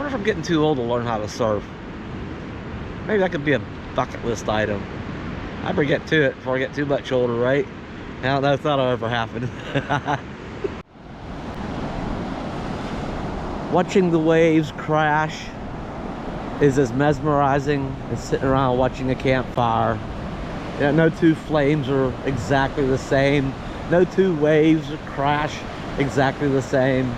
wonder if I'm getting too old to learn how to surf. Maybe that could be a bucket list item. I better get to it before I get too much older, right? I don't know if that'll ever happen. Watching the waves crash is as mesmerizing as sitting around watching a campfire. You know, no two flames are exactly the same. No two waves crash exactly the same.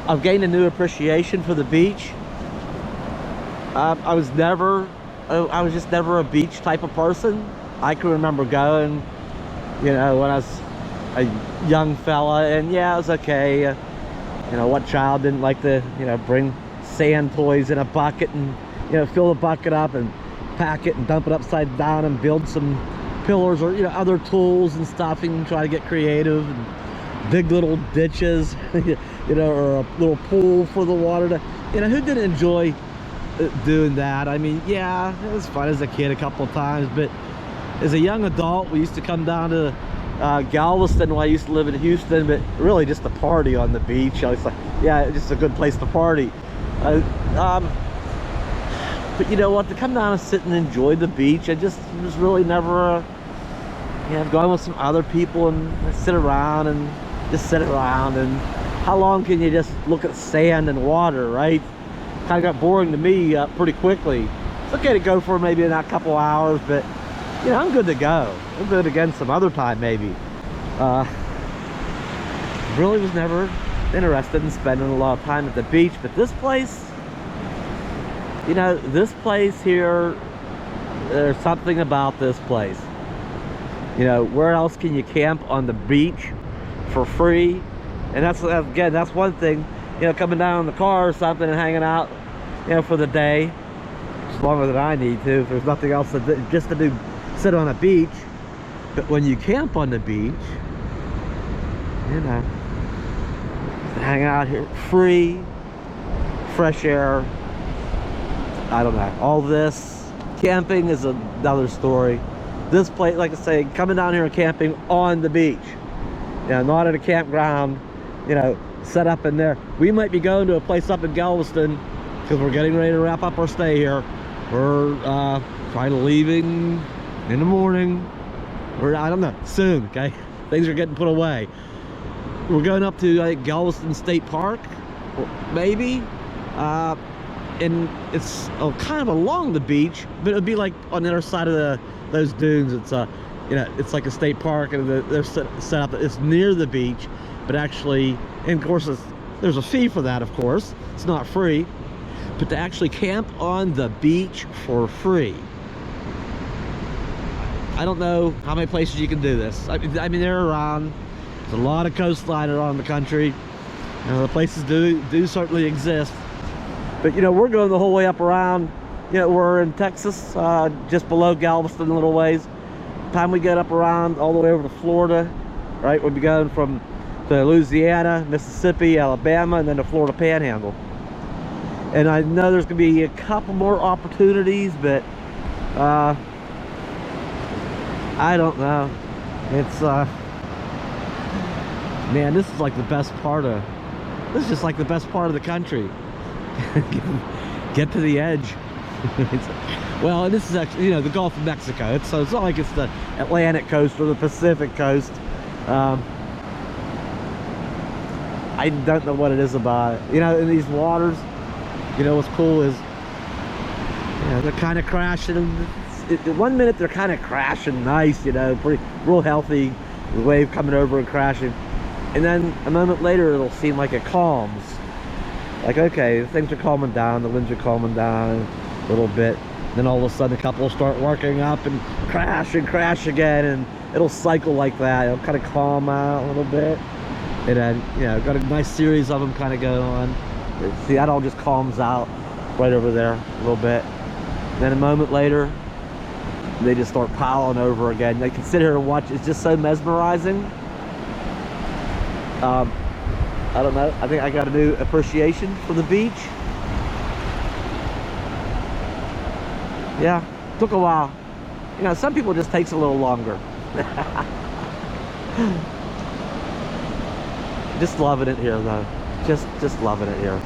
I've gained a new appreciation for the beach. I was just never a beach type of person. I can remember going, you know, when I was a young fella, and yeah, it was okay. You know, what child didn't like to, you know, bring sand toys in a bucket and, you know, fill the bucket up and pack it and dump it upside down and build some pillars or, you know, other tools and stuff and try to get creative and dig little ditches, you know, or a little pool for the water to, you know, who didn't enjoy doing that? I mean, yeah, it was fun as a kid a couple of times, but as a young adult, we used to come down to Galveston when I used to live in Houston, but really just to party on the beach. I was like, yeah, just a good place to party. But you know what, to come down and sit and enjoy the beach, I just was really never, you know, going with some other people and sit around and just sit around. And how long can you just look at sand and water, right? Kind of got boring to me pretty quickly. It's okay to go for maybe in a couple hours, but you know, I'm good to go. I'm good again some other time maybe. Really was never interested in spending a lot of time at the beach, but this place, you know, this place here, there's something about this place. You know, where else can you camp on the beach for free? And that's, again, that's one thing, you know, coming down in the car or something and hanging out, you know, for the day, it's longer than I need to, if there's nothing else to do, just to do, sit on a beach. But when you camp on the beach, you know, hang out here, free, fresh air, I don't know, all this. Camping is another story. This place, like I say, coming down here and camping on the beach, you know, not at a campground, you know, set up in there. We might be going to a place up in Galveston because we're getting ready to wrap up our stay here. We're probably leaving in the morning, or I don't know, soon, okay? Things are getting put away. We're going up to, I think, Galveston State Park, maybe. And it's kind of along the beach, but it would be like on the other side of those dunes. It's you know, it's like a state park, and they're set up. It's near the beach, but actually, and of course, there's a fee for that. Of course, it's not free, but to actually camp on the beach for free. I don't know how many places you can do this. I mean, they're around. There's a lot of coastline around the country. You know, the places do certainly exist. But, you know, we're going the whole way up around, you know, we're in Texas, just below Galveston a little ways. By the time we get up around all the way over to Florida, right, we'll be going to Louisiana, Mississippi, Alabama, and then the Florida Panhandle. And I know there's going to be a couple more opportunities, but I don't know. It's, man, this is like the best part of, this is just like the best part of the country. Get to the edge. Well, and this is actually, you know, the Gulf of Mexico. So it's not like it's the Atlantic coast or the Pacific coast. I don't know what it is about it. You know, in these waters, you know, what's cool is, you know, they're kind of crashing. One minute they're kind of crashing nice, you know, pretty real healthy, the wave coming over and crashing. And then a moment later, it'll seem like it calms. Like, okay, things are calming down, the winds are calming down a little bit. Then all of a sudden, a couple will start working up and crash again, and it'll cycle like that. It'll kind of calm out a little bit. And then, you know, got a nice series of them kind of going on. See, that all just calms out right over there a little bit. Then a moment later, they just start piling over again. They can sit here and watch. It's just so mesmerizing. I don't know. I think I got a new appreciation for the beach. Yeah, took a while. You know, some people it just takes a little longer. Just loving it here, though. Just loving it here.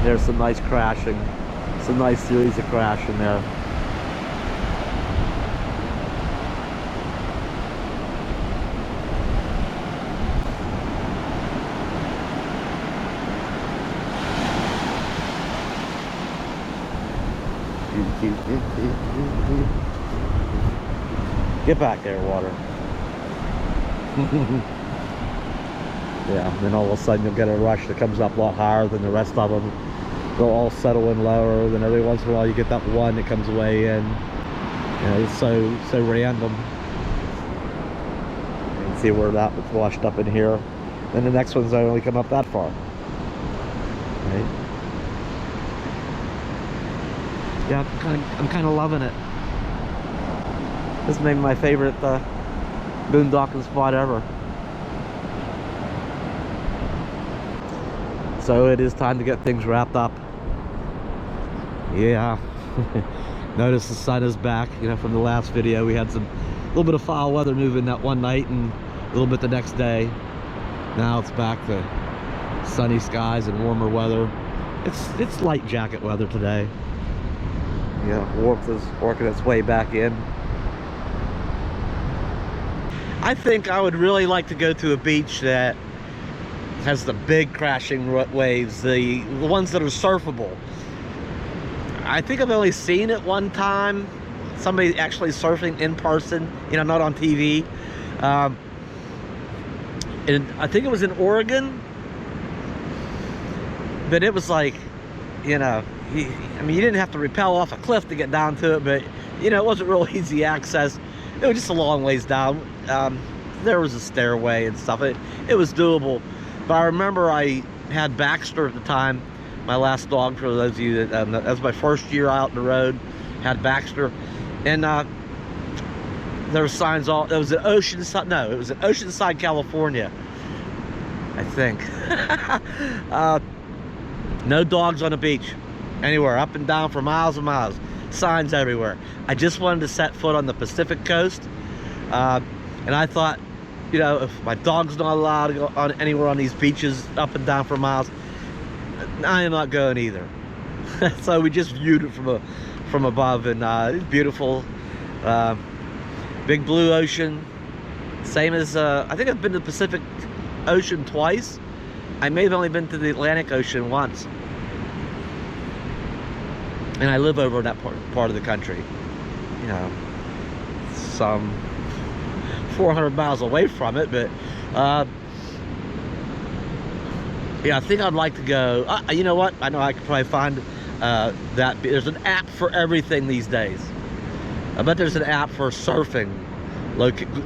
There's some nice crashing, some nice series of crashing there. Get back there, water. Yeah, then all of a sudden you'll get a rush that comes up a lot higher than the rest of them. They'll all settle in lower, then every once in a while you get that one that comes way in. You know, it's so random. You can see where that was washed up in here. Then the next one's only come up that far. Right? Yeah, I'm kind of loving it. This is maybe my favorite boondocking spot ever. So it is time to get things wrapped up. Yeah. Notice the sun is back. You know, from the last video we had a little bit of foul weather moving that one night and a little bit the next day. Now it's back to sunny skies and warmer weather. It's light jacket weather today. Yeah, warmth is working its way back in. I think I would really like to go to a beach that has the big crashing waves, the ones that are surfable. I think I've only seen it one time, somebody actually surfing in person, you know, not on TV. And I think it was in Oregon, but it was like, you know, I mean, you didn't have to rappel off a cliff to get down to it, but, you know, it wasn't real easy access. It was just a long ways down. There was a stairway and stuff. It was doable. But I remember I had Baxter at the time, my last dog, for those of you that was my first year out on the road, had Baxter. And there were signs all, it was in Oceanside, no, it was in Oceanside, California, I think. No dogs on the beach, anywhere, up and down for miles and miles. Signs everywhere. I just wanted to set foot on the Pacific coast. And I thought, you know, if my dog's not allowed to go on anywhere on these beaches up and down for miles, I am not going either. So we just viewed it from above, and it's beautiful. Big blue ocean, same as I think I've been to the Pacific Ocean twice. I may have only been to the Atlantic Ocean once, and I live over in that part of the country. You know, some 400 miles away from it, but yeah, I think I'd like to go. You know what? I know I could probably find that there's an app for everything these days. I bet there's an app for surfing,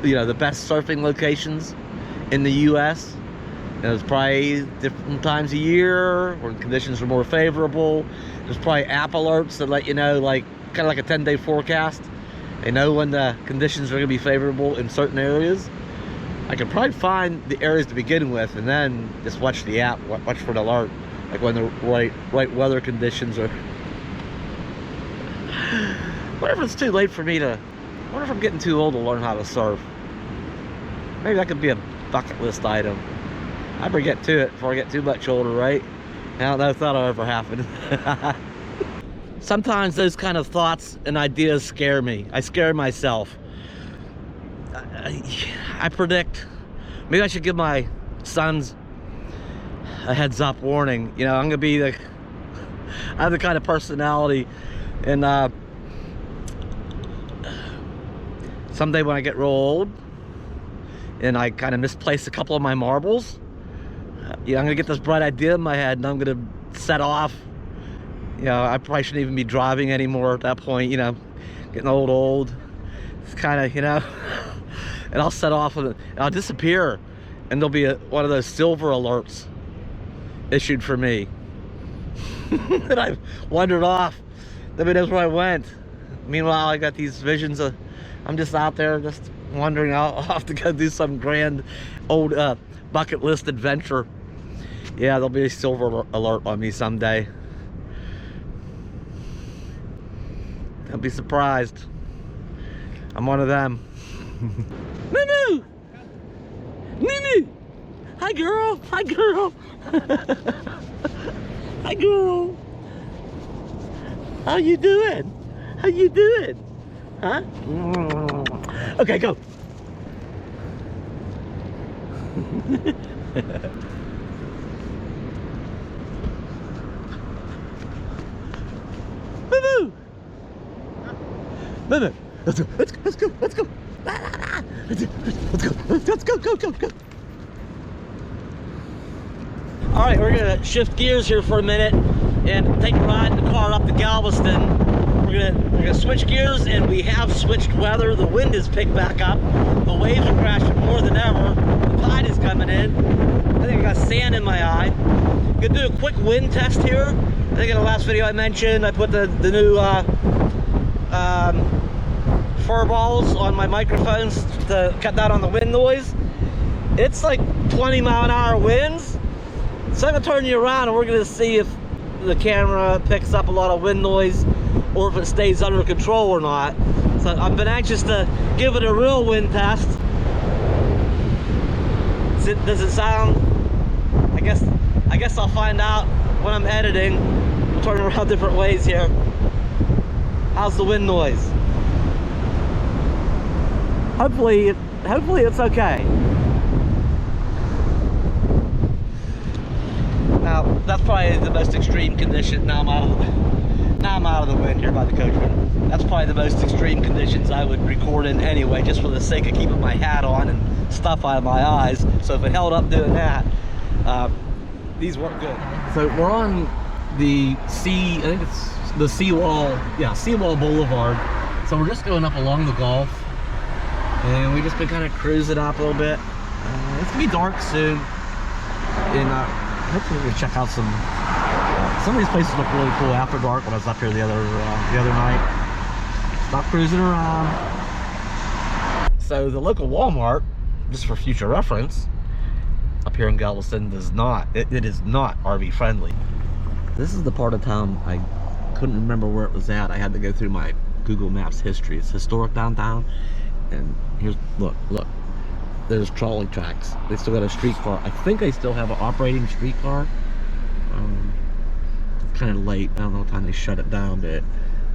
you know, the best surfing locations in the U.S. And there's probably different times a year when conditions are more favorable. There's probably app alerts that let you know, like kind of like a 10-day forecast. They know when the conditions are going to be favorable in certain areas. I could probably find the areas to begin with, and then just watch the app, watch for an alert, like when the right weather conditions are. What if it's too late for me to? What if I'm getting too old to learn how to surf? Maybe that could be a bucket list item. I better get to it before I get too much older, right? I don't know if that'll ever happen. Sometimes those kind of thoughts and ideas scare me. I scare myself. I predict, maybe I should give my sons a heads up warning. You know, I'm gonna be I have the kind of personality, and someday when I get real old and I kind of misplace a couple of my marbles, you know, I'm gonna get this bright idea in my head and I'm gonna set off. You know, I probably shouldn't even be driving anymore at that point, you know, getting old. It's kind of, you know, and I'll set off and I'll disappear, and there'll be one of those silver alerts issued for me. And I've wandered off. Nobody knows where I went. Meanwhile, I got these visions of, I'm just out there just wandering out. I'll have to go do some grand old bucket list adventure. Yeah, there'll be a silver alert on me someday. Don't be surprised. I'm one of them. Nunu! Nunu! Hi, girl! Hi, girl! Hi, girl. How you doing? How you doing? Huh? Okay, go. Moo-moo. Moo-moo. Let's go. Let's go. Let's go. Let's go. Let's go. Go. All right, we're gonna shift gears here for a minute and take a ride in the car up to Galveston. We're gonna switch gears, and we have switched weather. The wind has picked back up. The waves are crashing more than ever. The tide is coming in. I think I got sand in my eye. Gonna do a quick wind test here. I think in the last video I mentioned I put the new fur balls on my microphones to cut down on the wind noise. It's like 20-mile-an-hour winds. So I'm gonna turn you around, and we're gonna see if the camera picks up a lot of wind noise or if it stays under control or not. So I've been anxious to give it a real wind test. Does it sound? I guess I'll find out when I'm editing. I'm turning around different ways here. How's the wind noise? Hopefully it's okay. Now that's probably the most extreme condition. Now I'm out of the wind here by the coachman. That's probably the most extreme conditions I would record in anyway, just for the sake of keeping my hat on and stuff out of my eyes. So if it held up doing that, these weren't good. So we're on the I think it's the Seawall Boulevard. So we're just going up along the Gulf, and we've just been kind of cruising up a little bit. It's gonna be dark soon, and hopefully we can check out some of these places look really cool after dark. When I was up here the other night, stop cruising around. So the local Walmart, just for future reference, up here in Galveston does not. It is not RV friendly. This is the part of town I couldn't remember where it was at. I had to go through my Google Maps history. It's historic downtown, and here's look. There's trolley tracks. They still got a streetcar. I think they still have an operating streetcar. It's kind of late. I don't know what time they shut it down, but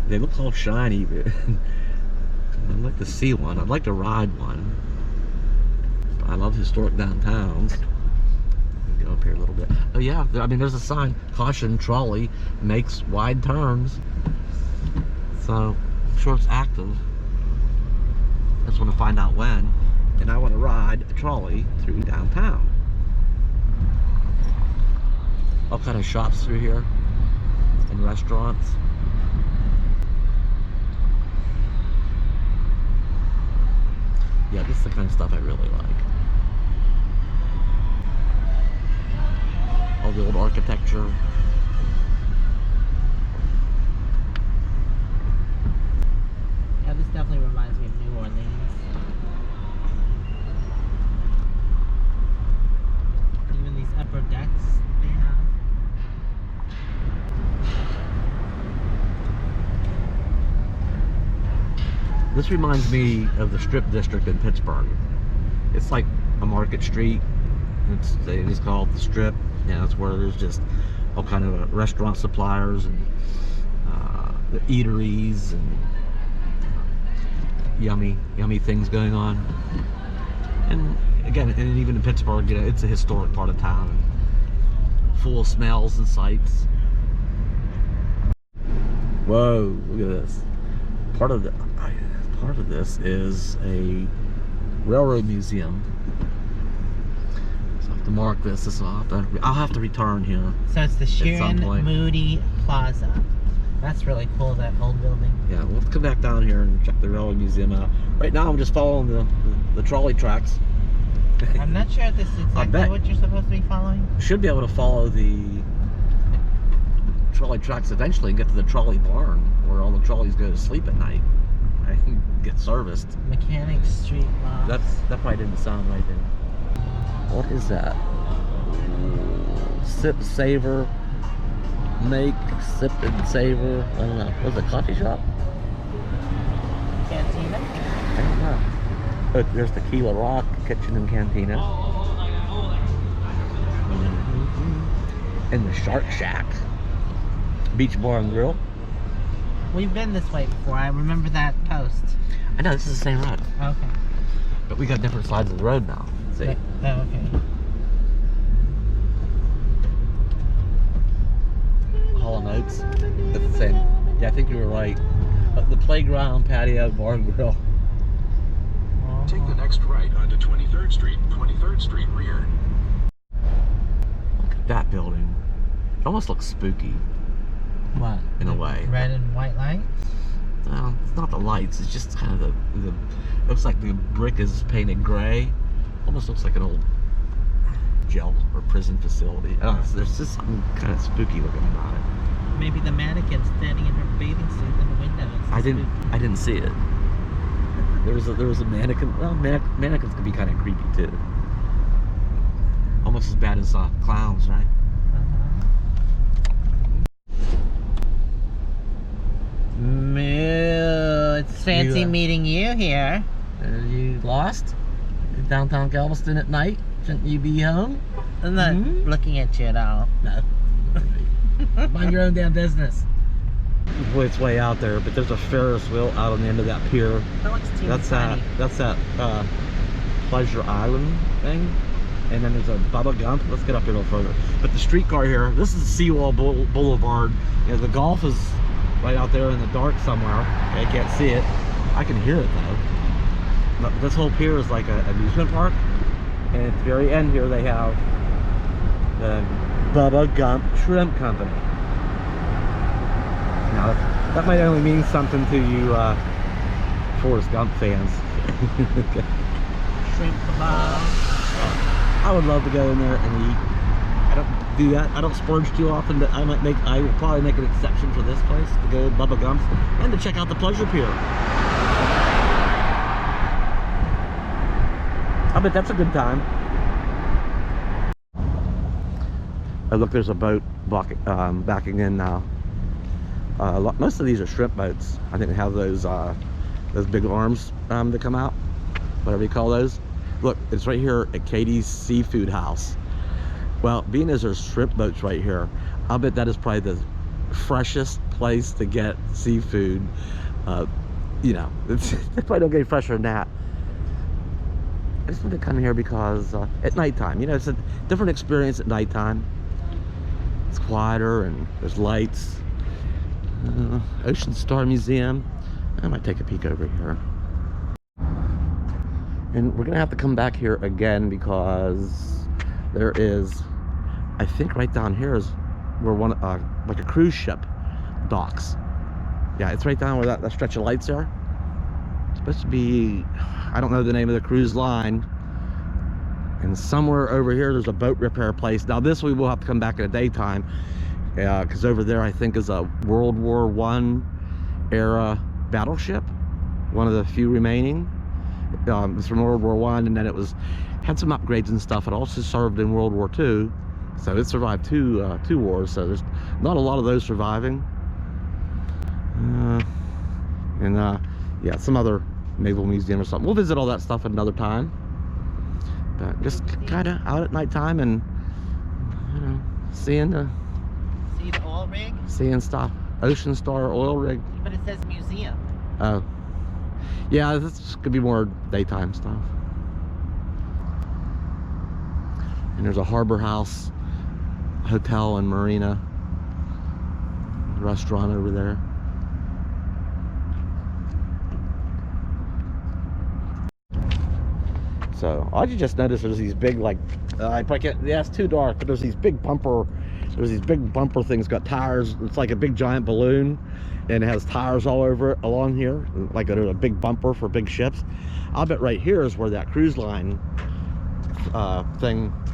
they look all shiny. But I'd like to see one. I'd like to ride one. But I love historic downtowns. Let me go up here a little bit. Oh yeah, I mean there's a sign. Caution, trolley makes wide turns. So I'm sure it's active. I just want to find out when. And I want to ride a trolley through downtown. All kind of shops through here and restaurants. Yeah, this is the kind of stuff I really like. All the old architecture. Yeah, this definitely reminds me of New Orleans. Even these upper decks they have. This reminds me of the Strip District in Pittsburgh. It's like a market street. It's called the Strip. Yeah, it's where there's just all kind of restaurant suppliers and the eateries and yummy things going on. And again, and even in Pittsburgh, you know, it's a historic part of town, full of smells and sights. Whoa, look at this. Part of this is a railroad museum. So I have to mark this. I'll have to return here. So it's the Sharon Moody Plaza. That's really cool, that old building. Yeah, we'll have to come back down here and check the railroad museum out. Right now I'm just following the trolley tracks. I'm not sure if this is exactly what you're supposed to be following. Should be able to follow the trolley tracks eventually and get to the trolley barn where all the trolleys go to sleep at night. I can get serviced. Mechanic Street Lofts. That probably didn't sound right then. What is that? Sip, savor, make, sip and savor. I don't know. What's it, a coffee shop? Cantina? I don't know. Look, there's Tequila Rock Kitchen and Cantina. And the Shark Shack. Beach Bar and Grill. We've been this way before. I remember that post. I know, this is the same road. Okay. But we got different sides of the road now. See? Oh, okay. Hall & Oates. It's the same. Yeah, I think you were right. The playground, patio, bar and grill. Take the next right onto 23rd Street, 23rd Street rear. Look at that building. It almost looks spooky. What? In a way. Red and white lights? Well, it's not the lights, it's just kind of the looks like the brick is painted gray. Almost looks like an old jail or prison facility. I don't know, there's just something kind of spooky looking about it. Maybe the mannequin standing in her bathing suit in the window. I didn't see it. There was a mannequin. Well, mannequins could be kind of creepy too. Almost as bad as clowns, right? Moo, it's fancy meeting you here. Are you lost? In downtown Galveston at night? Shouldn't you be home? I'm not looking at you at all. No. Mind your own damn business. Boy, it's way out there, but there's a Ferris wheel out on the end of that pier. That looks teeny That's tiny. that Pleasure Island thing. And then there's a Bubba Gump. Let's get up here a little further. But the streetcar here, this is Seawall Boulevard. You know, the golf is right out there in the dark somewhere. I can't see it. I can hear it though. But this whole pier is like an amusement park. And at the very end here they have the Bubba Gump Shrimp Company. Now that might only mean something to you Forrest Gump fans. Shrimp kebab. I would love to go in there and eat. I don't do that. I don't splurge too often, but I will probably make an exception for this place to go to Bubba Gump's and to check out the Pleasure Pier. I bet that's a good time. Oh, look, there's a boat backing in now. Most of these are shrimp boats. I think they have those big arms that come out, whatever you call those. Look, it's right here at Katie's Seafood House. Well, being as there's shrimp boats right here, I'll bet that is probably the freshest place to get seafood. You know, they probably don't get any fresher than that. I just want to come here because at nighttime, you know, it's a different experience at nighttime. It's quieter and there's lights. Ocean Star Museum. I might take a peek over here. And we're gonna have to come back here again because there is, I think right down here is where one like a cruise ship docks. Yeah, it's right down where that stretch of lights are. It's supposed to be, I don't know the name of the cruise line. And somewhere over here there's a boat repair place. Now this we will have to come back in the daytime, because over there I think is a World War I era battleship, one of the few remaining. It's from World War I, and then it had some upgrades and stuff. It also served in World War II, so it survived two wars. So there's not a lot of those surviving. Yeah, some other naval museum or something. We'll visit all that stuff another time. But just kind of out at nighttime and, you know, seeing the oil rig? Seeing stuff. Ocean Star oil rig. But it says museum. Oh. Yeah, this could be more daytime stuff. And there's a Harbor House hotel and marina restaurant over there. So I just noticed there's these big, like, I probably can't, yeah, it's too dark, but there's these big bumper things, got tires. It's like a big giant balloon, and it has tires all over it along here, like a big bumper for big ships. I'll bet right here is where that cruise line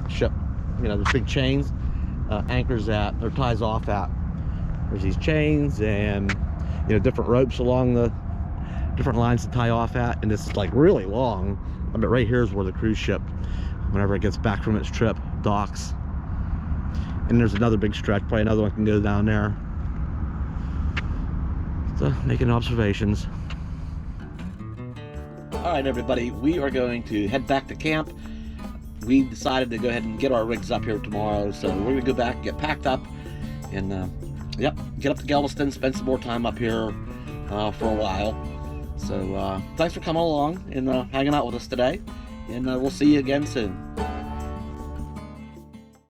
ship, you know, the big chains, anchors at, or ties off at. There's these chains and, you know, different ropes along the different lines to tie off at, and it's like really long. I bet right here is where the cruise ship, whenever it gets back from its trip, docks. And there's another big stretch, probably another one can go down there. So, making observations. All right, everybody, we are going to head back to camp. We decided to go ahead and get our rigs up here tomorrow, so we're gonna go back and get packed up and yep, get up to Galveston, spend some more time up here for a while. So thanks for coming along and hanging out with us today, and we'll see you again soon.